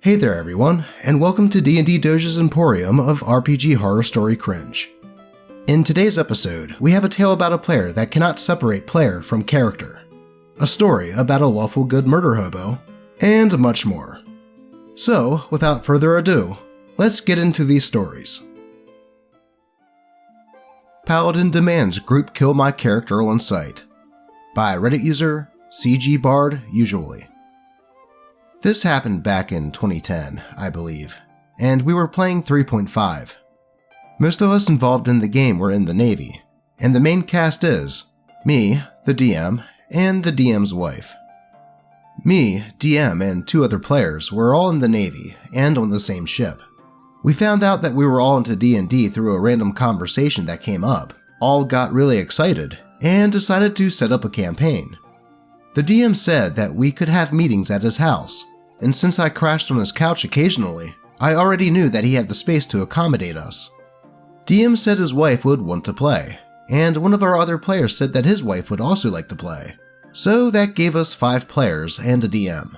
Hey there everyone, and welcome to D&D Doge's Emporium of RPG Horror Story Cringe. In today's episode, we have a tale about a player that cannot separate player from character, a story about a lawful good murder hobo, and much more. So, without further ado, let's get into these stories. Paladin demands group kill my character on sight. By Reddit user, CG Bard Usually. This happened back in 2010, I believe, and we were playing 3.5. Most of us involved in the game were in the Navy, and the main cast is me, the DM, and the DM's wife. Me, DM, and two other players were all in the Navy and on the same ship. We found out that we were all into D&D through a random conversation that came up, all got really excited, and decided to set up a campaign. The DM said that we could have meetings at his house, and since I crashed on his couch occasionally, I already knew that he had the space to accommodate us. DM said his wife would want to play, and one of our other players said that his wife would also like to play, so that gave us 5 players and a DM.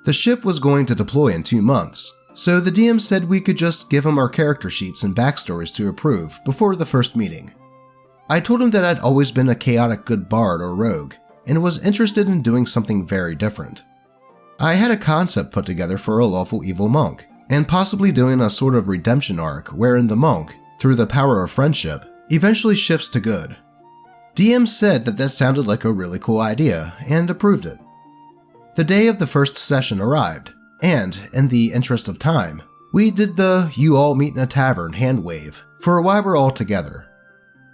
The ship was going to deploy in 2 months, so the DM said we could just give him our character sheets and backstories to approve before the first meeting. I told him that I'd always been a chaotic good bard or rogue, and was interested in doing something very different. I had a concept put together for a lawful evil monk, and possibly doing a sort of redemption arc wherein the monk, through the power of friendship, eventually shifts to good. DM said that sounded like a really cool idea, and approved it. The day of the first session arrived, and, in the interest of time, we did the "you all meet in a tavern" hand wave for why we're all together.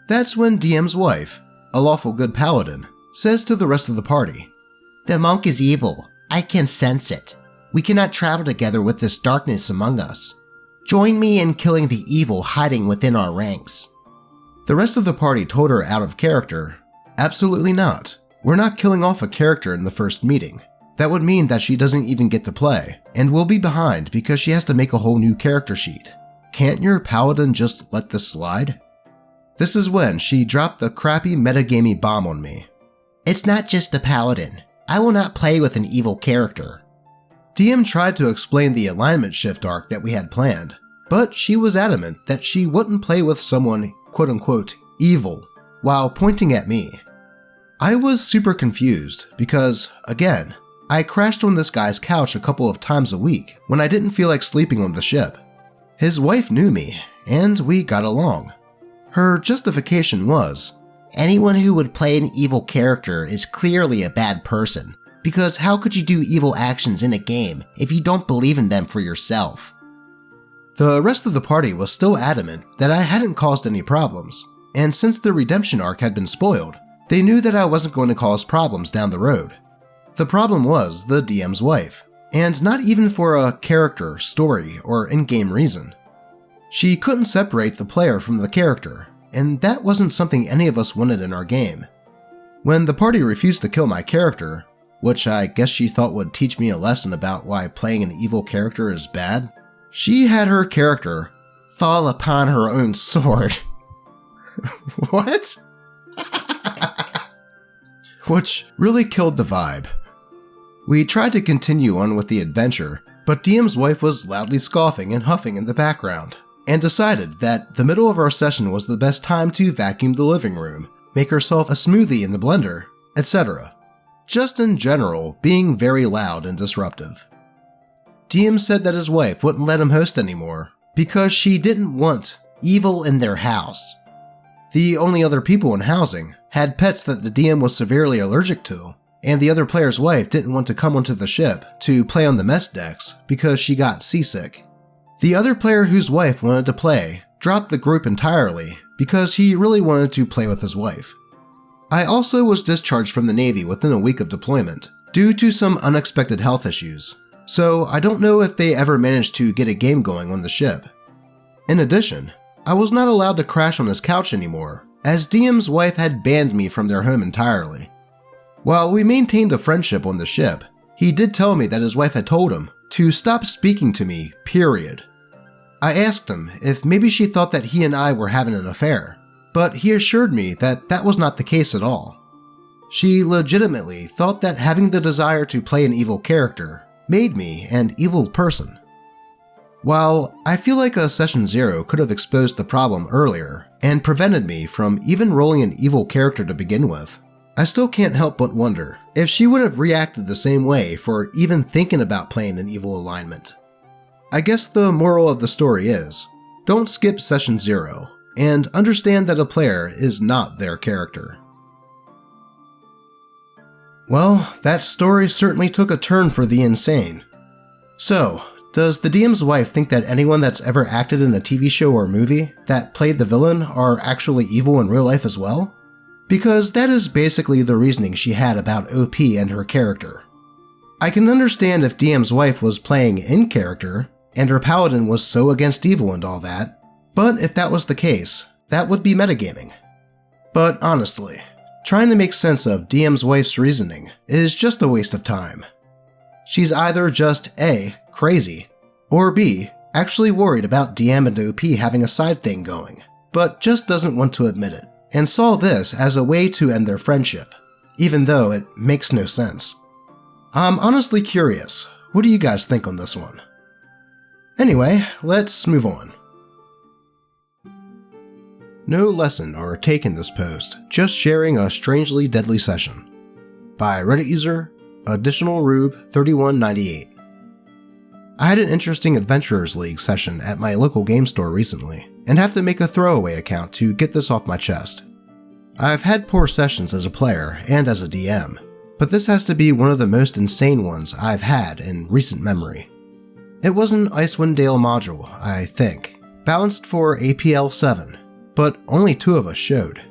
That's when DM's wife, a lawful good paladin, says to the rest of the party, "The monk is evil. I can sense it. We cannot travel together with this darkness among us. Join me in killing the evil hiding within our ranks." The rest of the party told her out of character, "Absolutely not. We're not killing off a character in the first meeting. That would mean that she doesn't even get to play, and will be behind because she has to make a whole new character sheet. Can't your paladin just let this slide?" This is when she dropped the crappy metagamey bomb on me. "It's not just a paladin. I will not play with an evil character." DM tried to explain the alignment shift arc that we had planned, but she was adamant that she wouldn't play with someone quote-unquote evil while pointing at me. I was super confused because, again, I crashed on this guy's couch a couple of times a week when I didn't feel like sleeping on the ship. His wife knew me, and we got along. Her justification was, "Anyone who would play an evil character is clearly a bad person, because how could you do evil actions in a game if you don't believe in them for yourself?" The rest of the party was still adamant that I hadn't caused any problems, and since the redemption arc had been spoiled, they knew that I wasn't going to cause problems down the road. The problem was the DM's wife, and not even for a character, story, or in-game reason. She couldn't separate the player from the character, and that wasn't something any of us wanted in our game. When the party refused to kill my character, which I guess she thought would teach me a lesson about why playing an evil character is bad, she had her character fall upon her own sword. What? Which really killed the vibe. We tried to continue on with the adventure, but DM's wife was loudly scoffing and huffing in the background, and decided that the middle of our session was the best time to vacuum the living room, make herself a smoothie in the blender, etc. Just in general, being very loud and disruptive. DM said that his wife wouldn't let him host anymore because she didn't want evil in their house. The only other people in housing had pets that the DM was severely allergic to, and the other player's wife didn't want to come onto the ship to play on the mess decks because she got seasick. The other player whose wife wanted to play dropped the group entirely because he really wanted to play with his wife. I also was discharged from the Navy within a week of deployment due to some unexpected health issues, so I don't know if they ever managed to get a game going on the ship. In addition, I was not allowed to crash on his couch anymore, as DM's wife had banned me from their home entirely. While we maintained a friendship on the ship, he did tell me that his wife had told him to stop speaking to me, period. I asked him if maybe she thought that he and I were having an affair, but he assured me that that was not the case at all. She legitimately thought that having the desire to play an evil character made me an evil person. While I feel like a Session 0 could have exposed the problem earlier and prevented me from even rolling an evil character to begin with, I still can't help but wonder if she would have reacted the same way for even thinking about playing an evil alignment. I guess the moral of the story is, don't skip Session 0, and understand that a player is not their character. Well, that story certainly took a turn for the insane. So, does the DM's wife think that anyone that's ever acted in a TV show or movie that played the villain are actually evil in real life as well? Because that is basically the reasoning she had about OP and her character. I can understand if DM's wife was playing in character, and her paladin was so against evil and all that, but if that was the case, that would be metagaming. But honestly, trying to make sense of DM's wife's reasoning is just a waste of time. She's either just A, crazy, or B, actually worried about DM and OP having a side thing going, but just doesn't want to admit it, and saw this as a way to end their friendship, even though it makes no sense. I'm honestly curious, what do you guys think on this one? Anyway, let's move on. No lesson or take in this post, just sharing a strangely deadly session. By Reddit user, Additional Rube 3198. I had an interesting Adventurers League session at my local game store recently, and have to make a throwaway account to get this off my chest. I've had poor sessions as a player and as a DM, but this has to be one of the most insane ones I've had in recent memory. It was an Icewind Dale module, I think, balanced for APL 7, but only 2 of us showed.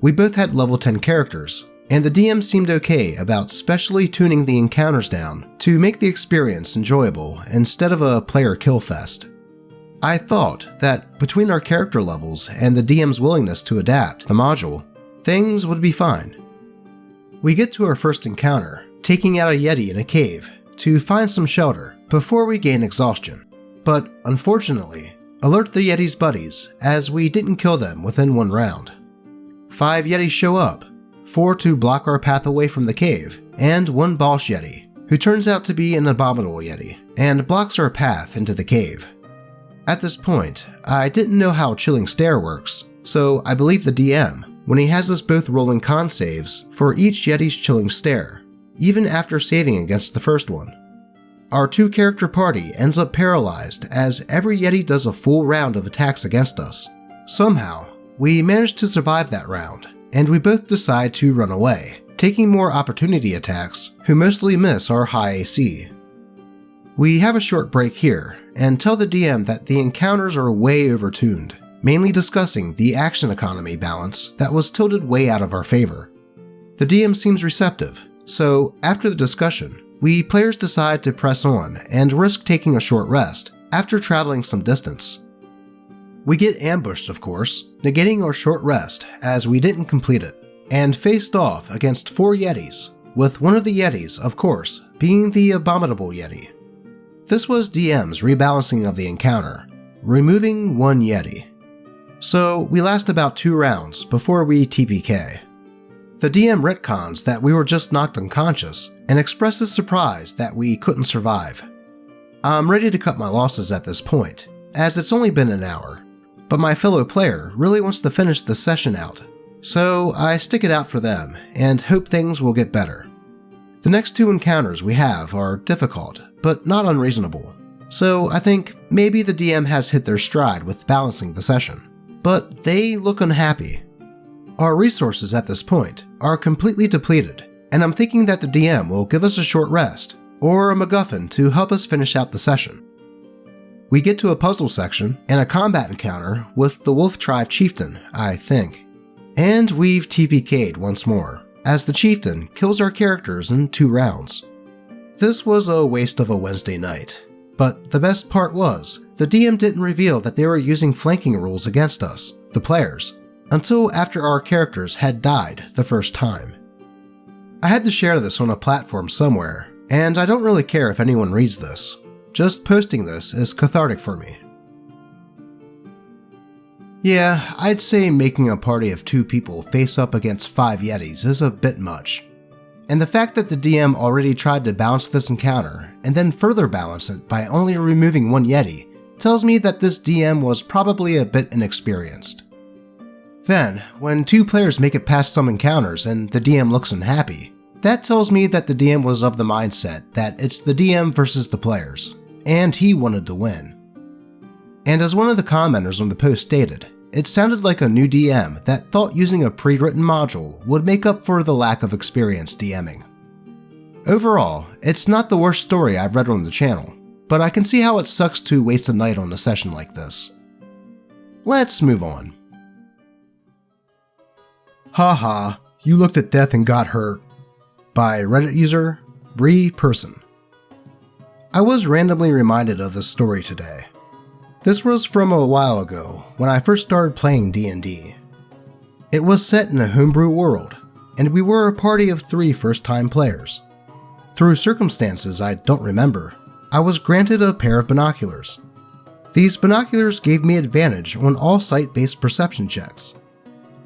We both had level 10 characters, and the DM seemed okay about specially tuning the encounters down to make the experience enjoyable instead of a player kill fest. I thought that between our character levels and the DM's willingness to adapt the module, things would be fine. We get to our first encounter, taking out a Yeti in a cave to find some shelter before we gain exhaustion, but unfortunately, alert the Yeti's buddies as we didn't kill them within 1 round. 5 Yetis show up, 4 to block our path away from the cave, and 1 Boss Yeti, who turns out to be an abominable Yeti, and blocks our path into the cave. At this point, I didn't know how Chilling Stare works, so I believe the DM when he has us both rolling con saves for each Yeti's Chilling Stare, even after saving against the first one. Our 2-character party ends up paralyzed as every Yeti does a full round of attacks against us. Somehow, we manage to survive that round, and we both decide to run away, taking more opportunity attacks who mostly miss our high AC. We have a short break here, and tell the DM that the encounters are way overtuned, mainly discussing the action economy balance that was tilted way out of our favor. The DM seems receptive, so after the discussion, we players decide to press on and risk taking a short rest after traveling some distance. We get ambushed, of course, negating our short rest as we didn't complete it, and faced off against 4 Yetis, with one of the Yetis, of course, being the abominable Yeti. This was DM's rebalancing of the encounter, removing 1 Yeti. So we last about 2 rounds before we TPK. The DM retcons that we were just knocked unconscious and expresses surprise that we couldn't survive. I'm ready to cut my losses at this point, as it's only been an hour, but my fellow player really wants to finish the session out, so I stick it out for them and hope things will get better. The next 2 encounters we have are difficult, but not unreasonable, so I think maybe the DM has hit their stride with balancing the session, but they look unhappy. Our resources at this point are completely depleted, and I'm thinking that the DM will give us a short rest, or a MacGuffin to help us finish out the session. We get to a puzzle section and a combat encounter with the Wolf Tribe Chieftain, I think. And we've TPK'd once more, as the Chieftain kills our characters in 2 rounds. This was a waste of a Wednesday night, but the best part was, the DM didn't reveal that they were using flanking rules against us, the players, until after our characters had died the first time. I had to share this on a platform somewhere, and I don't really care if anyone reads this. Just posting this is cathartic for me. Yeah, I'd say making a party of 2 people face up against 5 Yetis is a bit much. And the fact that the DM already tried to balance this encounter and then further balance it by only removing one Yeti tells me that this DM was probably a bit inexperienced. Then, when two players make it past some encounters and the DM looks unhappy, that tells me that the DM was of the mindset that it's the DM versus the players, and he wanted to win. And as one of the commenters on the post stated, it sounded like a new DM that thought using a pre-written module would make up for the lack of experience DMing. Overall, it's not the worst story I've read on the channel, but I can see how it sucks to waste a night on a session like this. Let's move on. Haha, you looked at death and got hurt. By Reddit user, Bree Person. I was randomly reminded of this story today. This was from a while ago, when I first started playing D&D. It was set in a homebrew world, and we were a party of 3 first-time players. Through circumstances I don't remember, I was granted a pair of binoculars. These binoculars gave me advantage on all sight-based perception checks.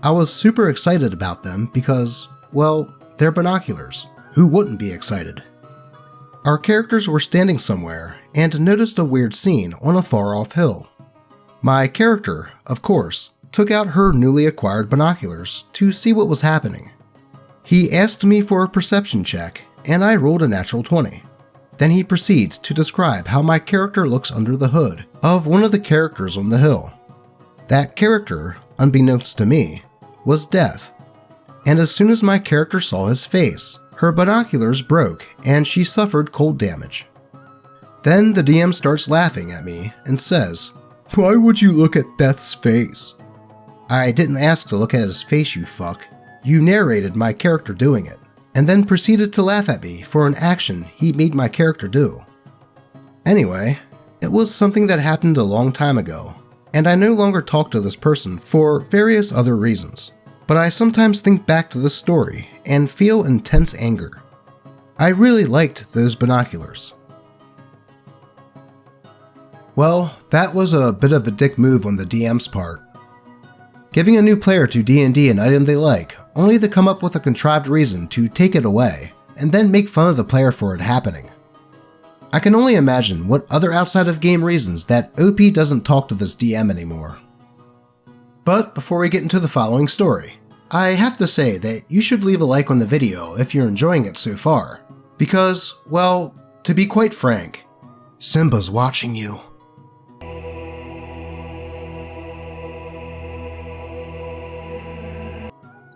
I was super excited about them because, well, they're binoculars. Who wouldn't be excited? Our characters were standing somewhere and noticed a weird scene on a far-off hill. My character, of course, took out her newly acquired binoculars to see what was happening. He asked me for a perception check, and I rolled a natural 20. Then he proceeds to describe how my character looks under the hood of one of the characters on the hill. That character, unbeknownst to me, was Death. And as soon as my character saw his face, her binoculars broke and she suffered cold damage. Then the DM starts laughing at me and says, "Why would you look at Death's face?" I didn't ask to look at his face, you fuck. You narrated my character doing it, and then proceeded to laugh at me for an action he made my character do. Anyway, it was something that happened a long time ago, and I no longer talk to this person for various other reasons. But I sometimes think back to this story and feel intense anger. I really liked those binoculars. Well, that was a bit of a dick move on the DM's part. Giving a new player to D&D an item they like, only to come up with a contrived reason to take it away, and then make fun of the player for it happening. I can only imagine what other outside of game reasons that OP doesn't talk to this DM anymore. But before we get into the following story, I have to say that you should leave a like on the video if you're enjoying it so far, because, well, to be quite frank, Simba's watching you.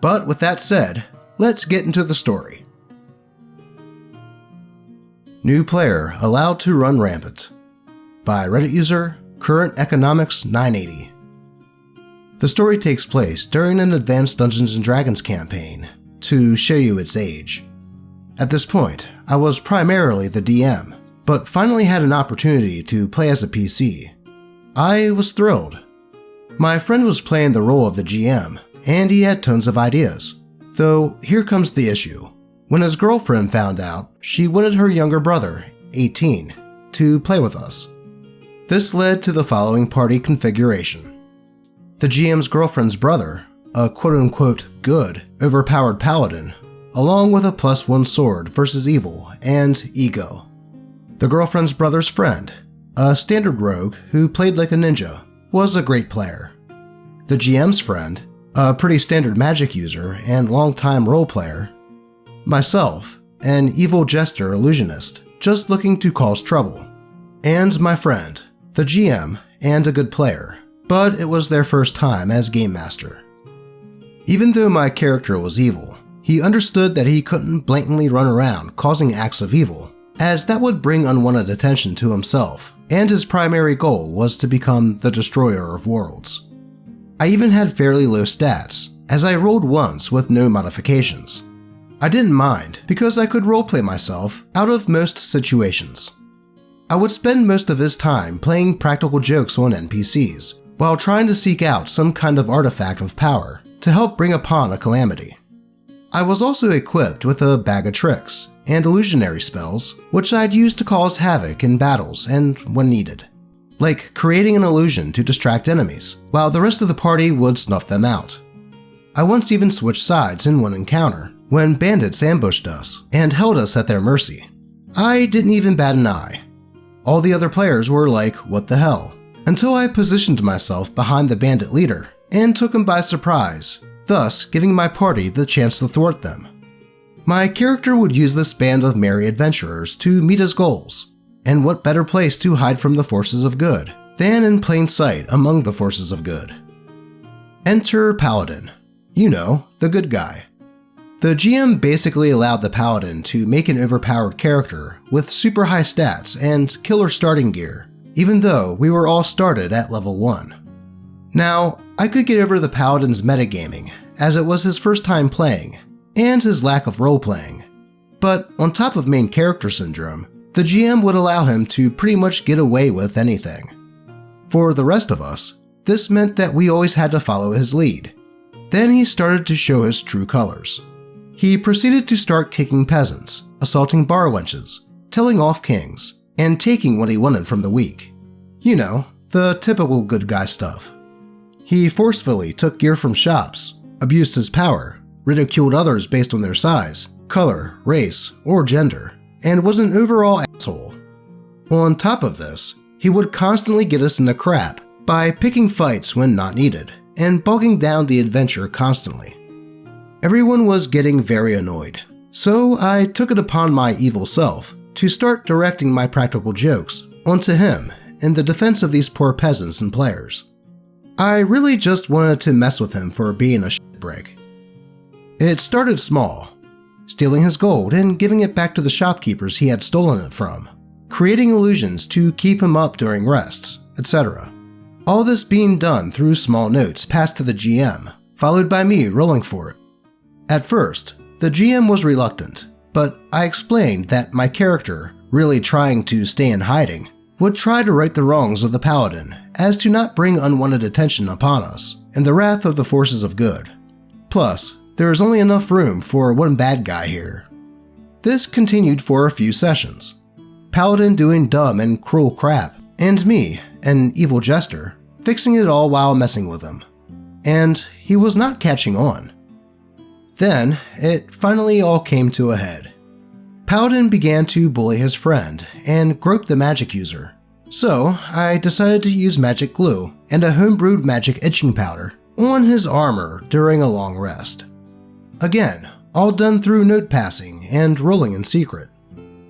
But with that said, let's get into the story. New player allowed to run rampant. By Reddit user, Current Economics 980. The story takes place during an advanced Dungeons & Dragons campaign, to show you its age. At this point, I was primarily the DM, but finally had an opportunity to play as a PC. I was thrilled. My friend was playing the role of the GM, and he had tons of ideas. Though, here comes the issue. When his girlfriend found out, she wanted her younger brother, 18, to play with us. This led to the following party configuration. The GM's girlfriend's brother, a quote-unquote good, overpowered paladin, along with a +1 sword versus evil and ego. The girlfriend's brother's friend, a standard rogue who played like a ninja, was a great player. The GM's friend, a pretty standard magic user and longtime role player. Myself, an evil jester illusionist, just looking to cause trouble. And my friend, the GM, and a good player, but it was their first time as Game Master. Even though my character was evil, he understood that he couldn't blatantly run around causing acts of evil, as that would bring unwanted attention to himself, and his primary goal was to become the destroyer of worlds. I even had fairly low stats, as I rolled once with no modifications. I didn't mind, because I could roleplay myself out of most situations. I would spend most of his time playing practical jokes on NPCs, while trying to seek out some kind of artifact of power to help bring upon a calamity. I was also equipped with a bag of tricks and illusionary spells, which I'd use to cause havoc in battles and when needed, like creating an illusion to distract enemies, while the rest of the party would snuff them out. I once even switched sides in one encounter, when bandits ambushed us and held us at their mercy. I didn't even bat an eye. All the other players were like, what the hell? Until I positioned myself behind the bandit leader and took him by surprise, thus giving my party the chance to thwart them. My character would use this band of merry adventurers to meet his goals, and what better place to hide from the forces of good than in plain sight among the forces of good. Enter Paladin. You know, the good guy. The GM basically allowed the Paladin to make an overpowered character with super high stats and killer starting gear, even though we were all started at level 1. Now, I could get over the Paladin's metagaming, as it was his first time playing, and his lack of role-playing. But on top of main character syndrome, the GM would allow him to pretty much get away with anything. For the rest of us, this meant that we always had to follow his lead. Then he started to show his true colors. He proceeded to start kicking peasants, assaulting bar wenches, telling off kings, and taking what he wanted from the weak. You know, the typical good guy stuff. He forcefully took gear from shops, abused his power, ridiculed others based on their size, color, race, or gender, and was an overall asshole. On top of this, he would constantly get us into crap by picking fights when not needed, and bogging down the adventure constantly. Everyone was getting very annoyed, so I took it upon my evil self to start directing my practical jokes onto him in the defense of these poor peasants and players. I really just wanted to mess with him for being a shitbreak. It started small, stealing his gold and giving it back to the shopkeepers he had stolen it from, creating illusions to keep him up during rests, etc. All this being done through small notes passed to the GM, followed by me rolling for it. At first, the GM was reluctant, but I explained that my character, really trying to stay in hiding, would try to right the wrongs of the Paladin as to not bring unwanted attention upon us and the wrath of the forces of good. Plus, there is only enough room for one bad guy here. This continued for a few sessions. Paladin doing dumb and cruel crap, and me, an evil jester, fixing it all while messing with him. And he was not catching on. Then, it finally all came to a head. Paladin began to bully his friend and grope the magic user. So, I decided to use magic glue and a homebrewed magic itching powder on his armor during a long rest. Again, all done through note passing and rolling in secret.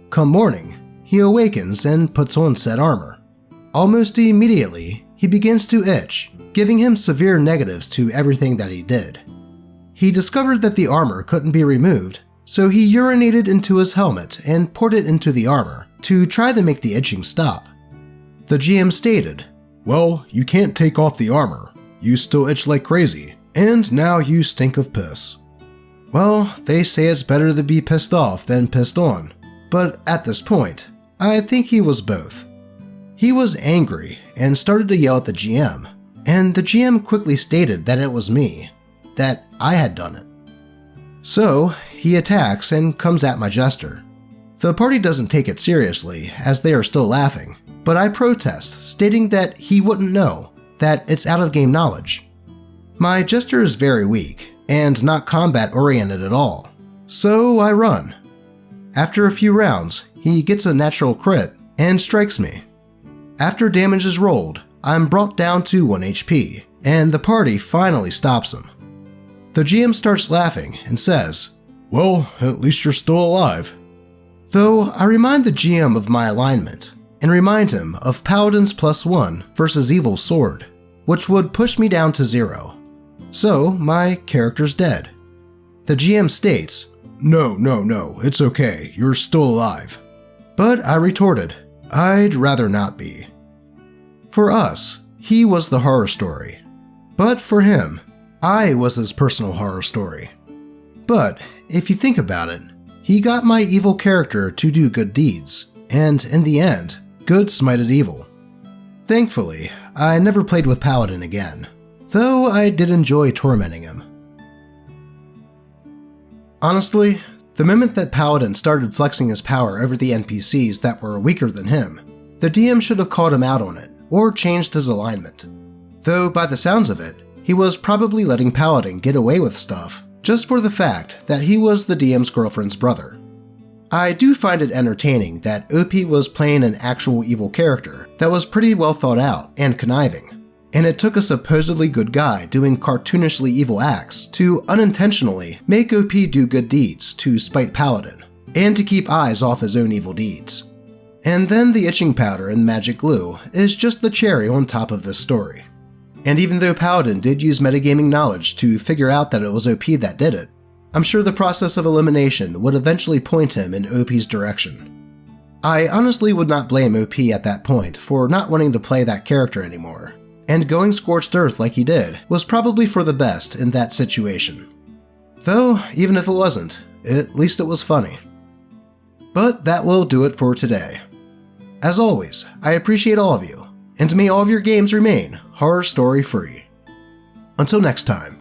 Come morning, he awakens and puts on said armor. Almost immediately, he begins to itch, giving him severe negatives to everything that he did. He discovered that the armor couldn't be removed, so he urinated into his helmet and poured it into the armor to try to make the itching stop. The GM stated, "Well, you can't take off the armor. You still itch like crazy, and now you stink of piss." Well, they say it's better to be pissed off than pissed on, but at this point, I think he was both. He was angry and started to yell at the GM, and the GM quickly stated that it was me, that I had done it. So, he attacks and comes at my jester. The party doesn't take it seriously, as they are still laughing, but I protest, stating that he wouldn't know, that it's out of game knowledge. My jester is very weak, and not combat oriented at all, so I run. After a few rounds, he gets a natural crit and strikes me. After damage is rolled, I'm brought down to 1 HP, and the party finally stops him. The GM starts laughing and says, "Well, at least you're still alive." Though I remind the GM of my alignment, and remind him of Paladin's +1 versus Evil's sword, which would push me down to 0. So my character's dead. The GM states, No, it's okay, you're still alive." But I retorted, I'd rather not be. For us, he was the horror story. But for him, I was his personal horror story. But if you think about it, he got my evil character to do good deeds, and in the end, good smited evil. Thankfully, I never played with Paladin again, though I did enjoy tormenting him. Honestly, the moment that Paladin started flexing his power over the NPCs that were weaker than him, the DM should have called him out on it, or changed his alignment. Though by the sounds of it, he was probably letting Paladin get away with stuff just for the fact that he was the DM's girlfriend's brother. I do find it entertaining that OP was playing an actual evil character that was pretty well thought out and conniving, and it took a supposedly good guy doing cartoonishly evil acts to unintentionally make OP do good deeds to spite Paladin, and to keep eyes off his own evil deeds. And then the itching powder and magic glue is just the cherry on top of this story. And even though Paladin did use metagaming knowledge to figure out that it was OP that did it, I'm sure the process of elimination would eventually point him in OP's direction. I honestly would not blame OP at that point for not wanting to play that character anymore, and going scorched earth like he did was probably for the best in that situation. Though, even if it wasn't, at least it was funny. But that will do it for today. As always, I appreciate all of you, and may all of your games remain horror story free. Until next time.